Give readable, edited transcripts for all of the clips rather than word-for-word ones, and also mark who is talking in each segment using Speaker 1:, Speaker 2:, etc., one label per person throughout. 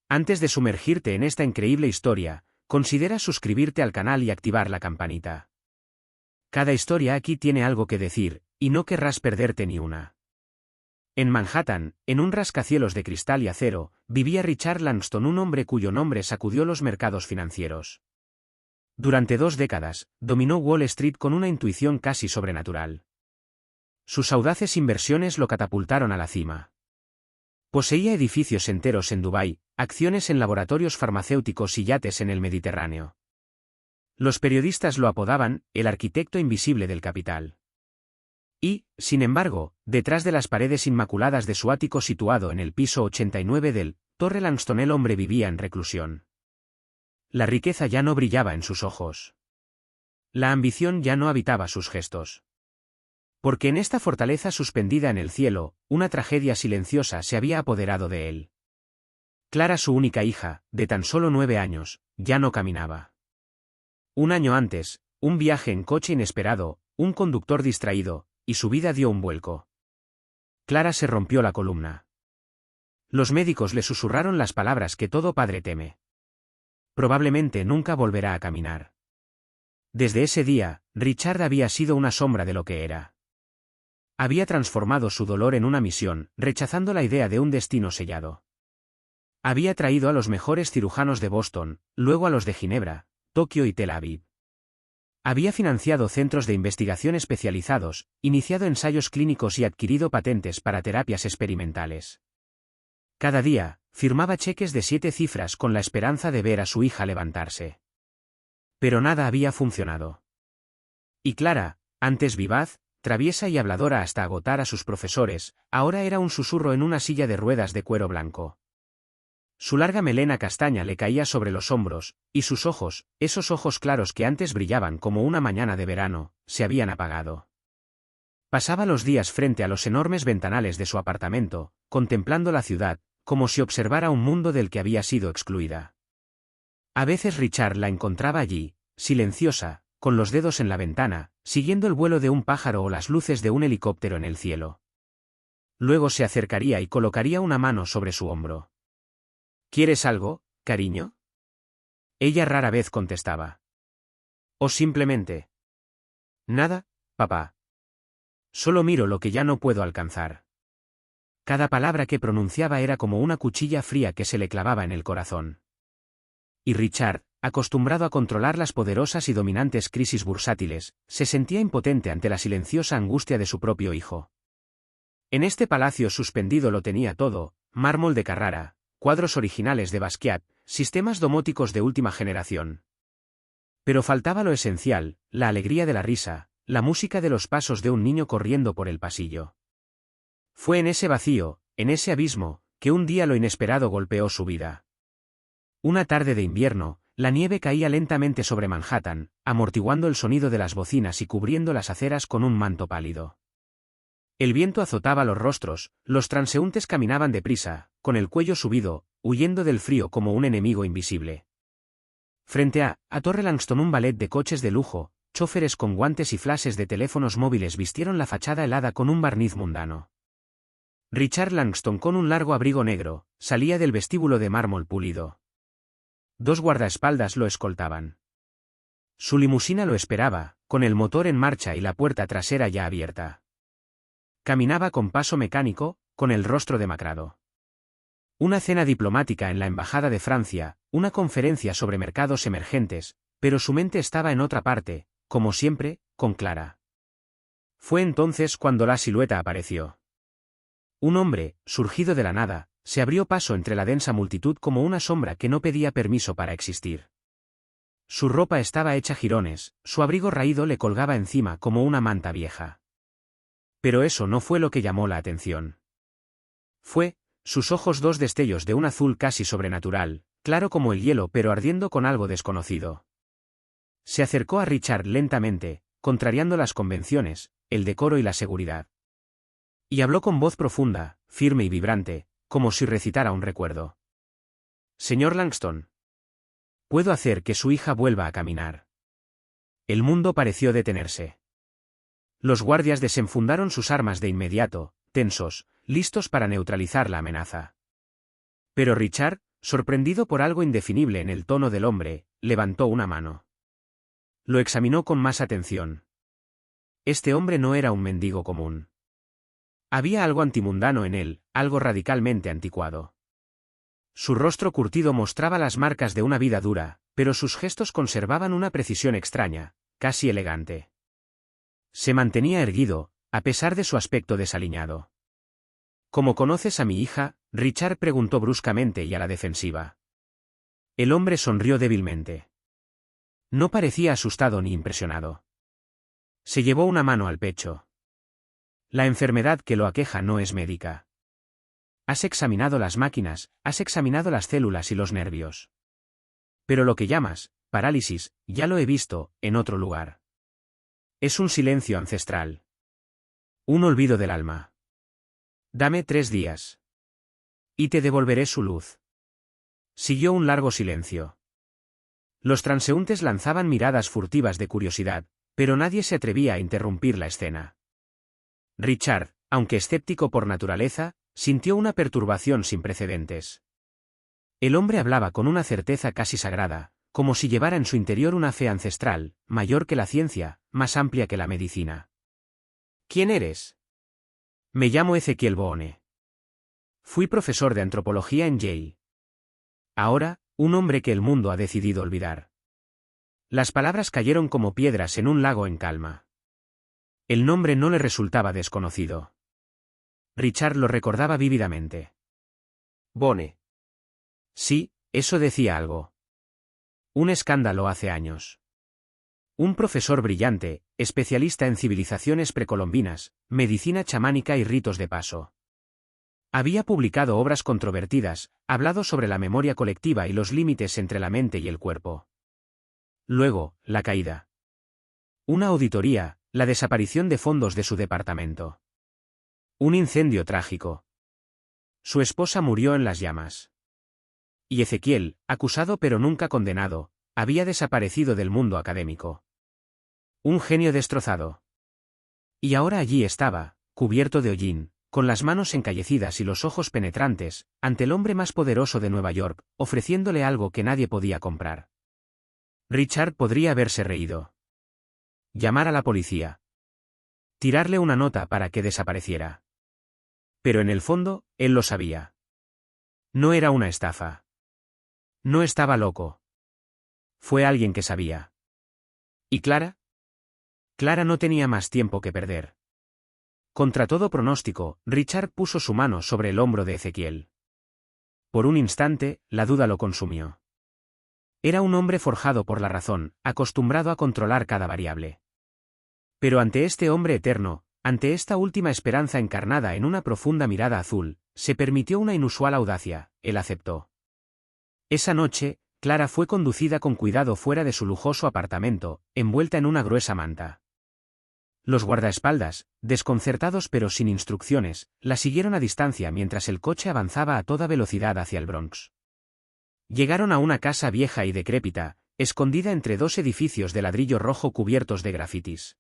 Speaker 1: Antes de sumergirte en esta increíble historia, considera suscribirte al canal y activar la campanita. Cada historia aquí tiene algo que decir, y no querrás perderte ni una. En Manhattan, en un rascacielos de cristal y acero, vivía Richard Langston, un hombre cuyo nombre sacudió los mercados financieros. Durante 2 décadas, dominó Wall Street con una intuición casi sobrenatural. Sus audaces inversiones lo catapultaron a la cima. Poseía edificios enteros en Dubái, acciones en laboratorios farmacéuticos y yates en el Mediterráneo. Los periodistas lo apodaban el arquitecto invisible del capital. Y, sin embargo, detrás de las paredes inmaculadas de su ático situado en el piso 89 del Torre Langston, el hombre vivía en reclusión. La riqueza ya no brillaba en sus ojos. La ambición ya no habitaba sus gestos. Porque en esta fortaleza suspendida en el cielo, una tragedia silenciosa se había apoderado de él. Clara, su única hija, de tan solo 9 años, ya no caminaba. Un año antes, un viaje en coche inesperado, un conductor distraído, y su vida dio un vuelco. Clara se rompió la columna. Los médicos le susurraron las palabras que todo padre teme. Probablemente nunca volverá a caminar. Desde ese día, Richard había sido una sombra de lo que era. Había transformado su dolor en una misión, rechazando la idea de un destino sellado. Había traído a los mejores cirujanos de Boston, luego a los de Ginebra, Tokio y Tel Aviv. Había financiado centros de investigación especializados, iniciado ensayos clínicos y adquirido patentes para terapias experimentales. Cada día, firmaba cheques de 7 cifras con la esperanza de ver a su hija levantarse. Pero nada había funcionado. Y Clara, antes vivaz, traviesa y habladora hasta agotar a sus profesores, ahora era un susurro en una silla de ruedas de cuero blanco. Su larga melena castaña le caía sobre los hombros, y sus ojos, esos ojos claros que antes brillaban como una mañana de verano, se habían apagado. Pasaba los días frente a los enormes ventanales de su apartamento, contemplando la ciudad, como si observara un mundo del que había sido excluida. A veces Richard la encontraba allí, silenciosa, con los dedos en la ventana, siguiendo el vuelo de un pájaro o las luces de un helicóptero en el cielo. Luego se acercaría y colocaría una mano sobre su hombro. ¿Quieres algo, cariño? Ella rara vez contestaba. O simplemente. Nada, papá. Solo miro lo que ya no puedo alcanzar. Cada palabra que pronunciaba era como una cuchilla fría que se le clavaba en el corazón. Y Richard, acostumbrado a controlar las poderosas y dominantes crisis bursátiles, se sentía impotente ante la silenciosa angustia de su propio hijo. En este palacio suspendido lo tenía todo: mármol de Carrara, cuadros originales de Basquiat, sistemas domóticos de última generación. Pero faltaba lo esencial: la alegría de la risa, la música de los pasos de un niño corriendo por el pasillo. Fue en ese vacío, en ese abismo, que un día lo inesperado golpeó su vida. Una tarde de invierno, la nieve caía lentamente sobre Manhattan, amortiguando el sonido de las bocinas y cubriendo las aceras con un manto pálido. El viento azotaba los rostros, los transeúntes caminaban deprisa, con el cuello subido, huyendo del frío como un enemigo invisible. Frente a Torre Langston, un ballet de coches de lujo, chóferes con guantes y flashes de teléfonos móviles vistieron la fachada helada con un barniz mundano. Richard Langston, con un largo abrigo negro, salía del vestíbulo de mármol pulido. 2 guardaespaldas lo escoltaban. Su limusina lo esperaba, con el motor en marcha y la puerta trasera ya abierta. Caminaba con paso mecánico, con el rostro demacrado. Una cena diplomática en la Embajada de Francia, una conferencia sobre mercados emergentes, pero su mente estaba en otra parte, como siempre, con Clara. Fue entonces cuando la silueta apareció. Un hombre, surgido de la nada, se abrió paso entre la densa multitud como una sombra que no pedía permiso para existir. Su ropa estaba hecha jirones, su abrigo raído le colgaba encima como una manta vieja. Pero eso no fue lo que llamó la atención. Fue sus ojos, 2 destellos de un azul casi sobrenatural, claro como el hielo pero ardiendo con algo desconocido. Se acercó a Richard lentamente, contrariando las convenciones, el decoro y la seguridad. Y habló con voz profunda, firme y vibrante, como si recitara un recuerdo. Señor Langston. Puedo hacer que su hija vuelva a caminar. El mundo pareció detenerse. Los guardias desenfundaron sus armas de inmediato, tensos, listos para neutralizar la amenaza. Pero Richard, sorprendido por algo indefinible en el tono del hombre, levantó una mano. Lo examinó con más atención. Este hombre no era un mendigo común. Había algo antimundano en él, algo radicalmente anticuado. Su rostro curtido mostraba las marcas de una vida dura, pero sus gestos conservaban una precisión extraña, casi elegante. Se mantenía erguido, a pesar de su aspecto desaliñado. ¿Cómo conoces a mi hija?, Richard preguntó bruscamente y a la defensiva. El hombre sonrió débilmente. No parecía asustado ni impresionado. Se llevó una mano al pecho. La enfermedad que lo aqueja no es médica. Has examinado las máquinas, has examinado las células y los nervios. Pero lo que llamas parálisis, ya lo he visto, en otro lugar. Es un silencio ancestral. Un olvido del alma. Dame 3 días. Y te devolveré su luz. Siguió un largo silencio. Los transeúntes lanzaban miradas furtivas de curiosidad, pero nadie se atrevía a interrumpir la escena. Richard, aunque escéptico por naturaleza, sintió una perturbación sin precedentes. El hombre hablaba con una certeza casi sagrada, como si llevara en su interior una fe ancestral, mayor que la ciencia, más amplia que la medicina. ¿Quién eres? Me llamo Ezequiel Boone. Fui profesor de antropología en Yale. Ahora, un hombre que el mundo ha decidido olvidar. Las palabras cayeron como piedras en un lago en calma. El nombre no le resultaba desconocido. Richard lo recordaba vívidamente. Boone. Sí, eso decía algo. Un escándalo hace años. Un profesor brillante, especialista en civilizaciones precolombinas, medicina chamánica y ritos de paso. Había publicado obras controvertidas, hablado sobre la memoria colectiva y los límites entre la mente y el cuerpo. Luego, la caída. Una auditoría, la desaparición de fondos de su departamento. Un incendio trágico. Su esposa murió en las llamas. Y Ezequiel, acusado pero nunca condenado, había desaparecido del mundo académico. Un genio destrozado. Y ahora allí estaba, cubierto de hollín, con las manos encallecidas y los ojos penetrantes, ante el hombre más poderoso de Nueva York, ofreciéndole algo que nadie podía comprar. Richard podría haberse reído. Llamar a la policía. Tirarle una nota para que desapareciera. Pero en el fondo, él lo sabía. No era una estafa. No estaba loco. Fue alguien que sabía. ¿Y Clara? Clara no tenía más tiempo que perder. Contra todo pronóstico, Richard puso su mano sobre el hombro de Ezequiel. Por un instante, la duda lo consumió. Era un hombre forjado por la razón, acostumbrado a controlar cada variable. Pero ante este hombre eterno, ante esta última esperanza encarnada en una profunda mirada azul, se permitió una inusual audacia, él aceptó. Esa noche, Clara fue conducida con cuidado fuera de su lujoso apartamento, envuelta en una gruesa manta. Los guardaespaldas, desconcertados pero sin instrucciones, la siguieron a distancia mientras el coche avanzaba a toda velocidad hacia el Bronx. Llegaron a una casa vieja y decrépita, escondida entre 2 edificios de ladrillo rojo cubiertos de grafitis.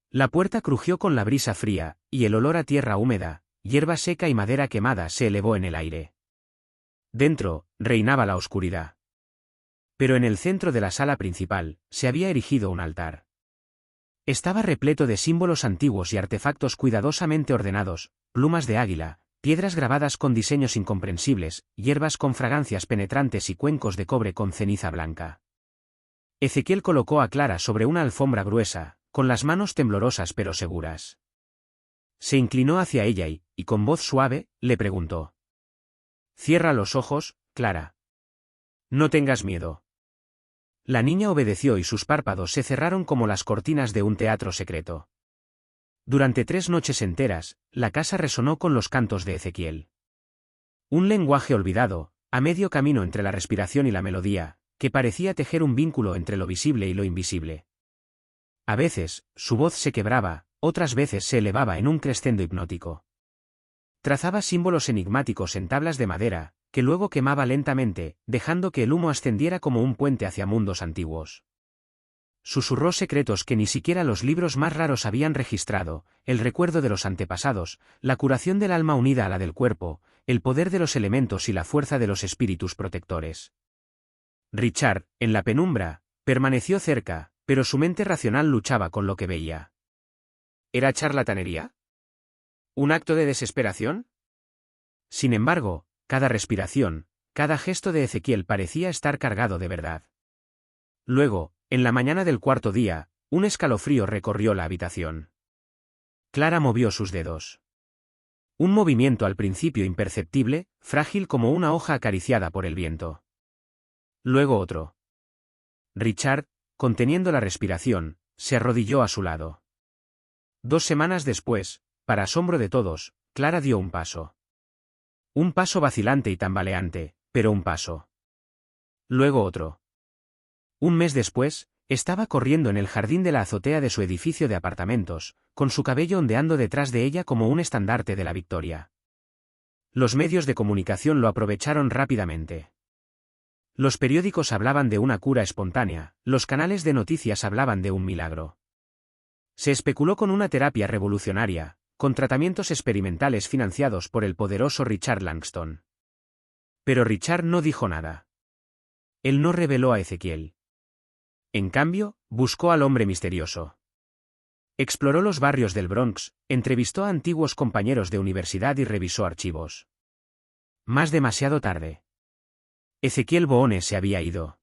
Speaker 1: La puerta crujió con la brisa fría, y el olor a tierra húmeda, hierba seca y madera quemada se elevó en el aire. Dentro, reinaba la oscuridad. Pero en el centro de la sala principal, se había erigido un altar. Estaba repleto de símbolos antiguos y artefactos cuidadosamente ordenados, plumas de águila, piedras grabadas con diseños incomprensibles, hierbas con fragancias penetrantes y cuencos de cobre con ceniza blanca. Ezequiel colocó a Clara sobre una alfombra gruesa, con las manos temblorosas pero seguras. Se inclinó hacia ella y con voz suave, le preguntó. «Cierra los ojos, Clara. No tengas miedo». La niña obedeció y sus párpados se cerraron como las cortinas de un teatro secreto. Durante 3 noches enteras, la casa resonó con los cantos de Ezequiel. Un lenguaje olvidado, a medio camino entre la respiración y la melodía, que parecía tejer un vínculo entre lo visible y lo invisible. A veces, su voz se quebraba, otras veces se elevaba en un crescendo hipnótico. Trazaba símbolos enigmáticos en tablas de madera, que luego quemaba lentamente, dejando que el humo ascendiera como un puente hacia mundos antiguos. Susurró secretos que ni siquiera los libros más raros habían registrado, el recuerdo de los antepasados, la curación del alma unida a la del cuerpo, el poder de los elementos y la fuerza de los espíritus protectores. Richard, en la penumbra, permaneció cerca, pero su mente racional luchaba con lo que veía. ¿Era charlatanería? ¿Un acto de desesperación? Sin embargo, cada respiración, cada gesto de Ezequiel parecía estar cargado de verdad. Luego, en la mañana del cuarto día, un escalofrío recorrió la habitación. Clara movió sus dedos. Un movimiento al principio imperceptible, frágil como una hoja acariciada por el viento. Luego otro. Richard, conteniendo la respiración, se arrodilló a su lado. 2 semanas después, para asombro de todos, Clara dio un paso. Un paso vacilante y tambaleante, pero un paso. Luego otro. Un mes después, estaba corriendo en el jardín de la azotea de su edificio de apartamentos, con su cabello ondeando detrás de ella como un estandarte de la victoria. Los medios de comunicación lo aprovecharon rápidamente. Los periódicos hablaban de una cura espontánea, los canales de noticias hablaban de un milagro. Se especuló con una terapia revolucionaria, con tratamientos experimentales financiados por el poderoso Richard Langston. Pero Richard no dijo nada. Él no reveló a Ezequiel. En cambio, buscó al hombre misterioso. Exploró los barrios del Bronx, entrevistó a antiguos compañeros de universidad y revisó archivos. Más demasiado tarde. Ezequiel Boone se había ido.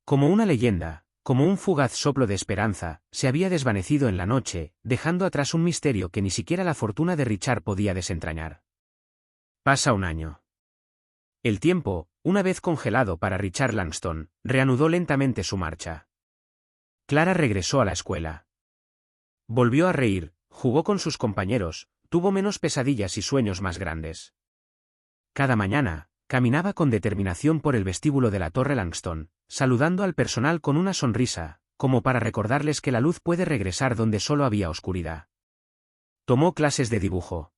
Speaker 1: Como una leyenda, como un fugaz soplo de esperanza, se había desvanecido en la noche, dejando atrás un misterio que ni siquiera la fortuna de Richard podía desentrañar. Pasa un año. El tiempo, una vez congelado para Richard Langston, reanudó lentamente su marcha. Clara regresó a la escuela. Volvió a reír, jugó con sus compañeros, tuvo menos pesadillas y sueños más grandes. Cada mañana, caminaba con determinación por el vestíbulo de la Torre Langston, saludando al personal con una sonrisa, como para recordarles que la luz puede regresar donde solo había oscuridad. Tomó clases de dibujo.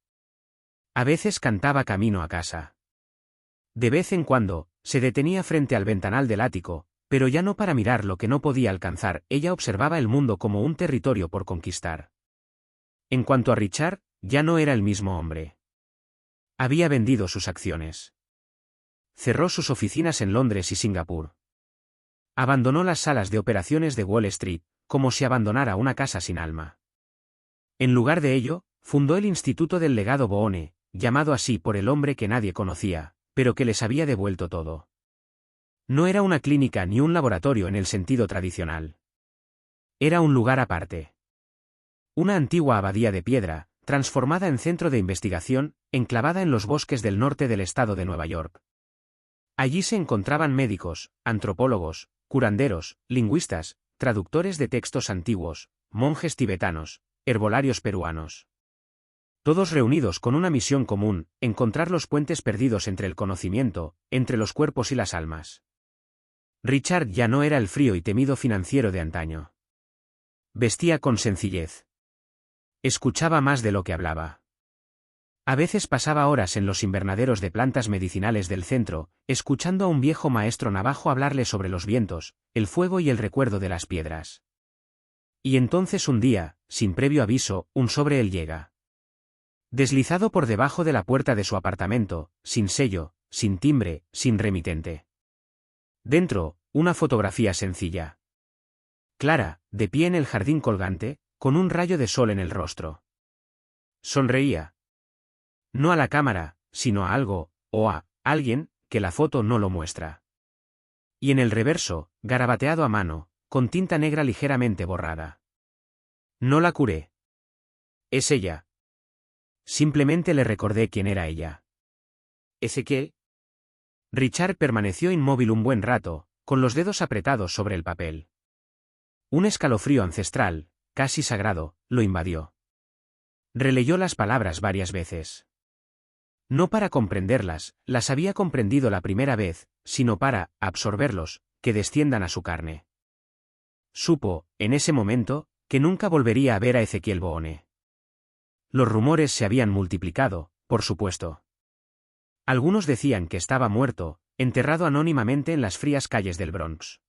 Speaker 1: A veces cantaba camino a casa. De vez en cuando, se detenía frente al ventanal del ático, pero ya no para mirar lo que no podía alcanzar, ella observaba el mundo como un territorio por conquistar. En cuanto a Richard, ya no era el mismo hombre. Había vendido sus acciones. Cerró sus oficinas en Londres y Singapur. Abandonó las salas de operaciones de Wall Street, como si abandonara una casa sin alma. En lugar de ello, fundó el Instituto del Legado Boone, llamado así por el hombre que nadie conocía, pero que les había devuelto todo. No era una clínica ni un laboratorio en el sentido tradicional. Era un lugar aparte. Una antigua abadía de piedra, transformada en centro de investigación, enclavada en los bosques del norte del estado de Nueva York. Allí se encontraban médicos, antropólogos, curanderos, lingüistas, traductores de textos antiguos, monjes tibetanos, herbolarios peruanos. Todos reunidos con una misión común, encontrar los puentes perdidos entre el conocimiento, entre los cuerpos y las almas. Richard ya no era el frío y temido financiero de antaño. Vestía con sencillez. Escuchaba más de lo que hablaba. A veces pasaba horas en los invernaderos de plantas medicinales del centro, escuchando a un viejo maestro navajo hablarle sobre los vientos, el fuego y el recuerdo de las piedras. Y entonces un día, sin previo aviso, un sobre él llega. Deslizado por debajo de la puerta de su apartamento, sin sello, sin timbre, sin remitente. Dentro, una fotografía sencilla. Clara, de pie en el jardín colgante, con un rayo de sol en el rostro. Sonreía. No a la cámara, sino a algo, o a alguien, que la foto no lo muestra. Y en el reverso, garabateado a mano, con tinta negra ligeramente borrada. No la curé. Es ella. Simplemente le recordé quién era ella. ¿Ezequiel? Richard permaneció inmóvil un buen rato, con los dedos apretados sobre el papel. Un escalofrío ancestral, casi sagrado, lo invadió. Releyó las palabras varias veces. No para comprenderlas, las había comprendido la primera vez, sino para absorberlos, que desciendan a su carne. Supo, en ese momento, que nunca volvería a ver a Ezequiel Boone. Los rumores se habían multiplicado, por supuesto. Algunos decían que estaba muerto, enterrado anónimamente en las frías calles del Bronx.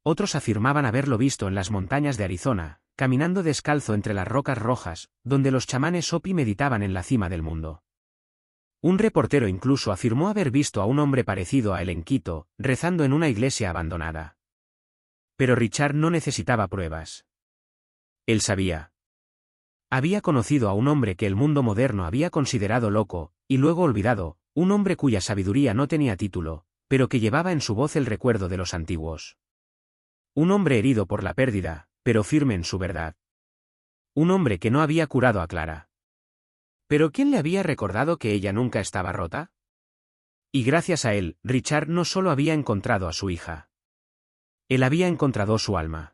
Speaker 1: Otros afirmaban haberlo visto en las montañas de Arizona, caminando descalzo entre las rocas rojas, donde los chamanes Hopi meditaban en la cima del mundo. Un reportero incluso afirmó haber visto a un hombre parecido a él en Quito, rezando en una iglesia abandonada. Pero Richard no necesitaba pruebas. Él sabía. Había conocido a un hombre que el mundo moderno había considerado loco, y luego olvidado, un hombre cuya sabiduría no tenía título, pero que llevaba en su voz el recuerdo de los antiguos. Un hombre herido por la pérdida, pero firme en su verdad. Un hombre que no había curado a Clara. ¿Pero quién le había recordado que ella nunca estaba rota? Y gracias a él, Richard no solo había encontrado a su hija. Él había encontrado su alma.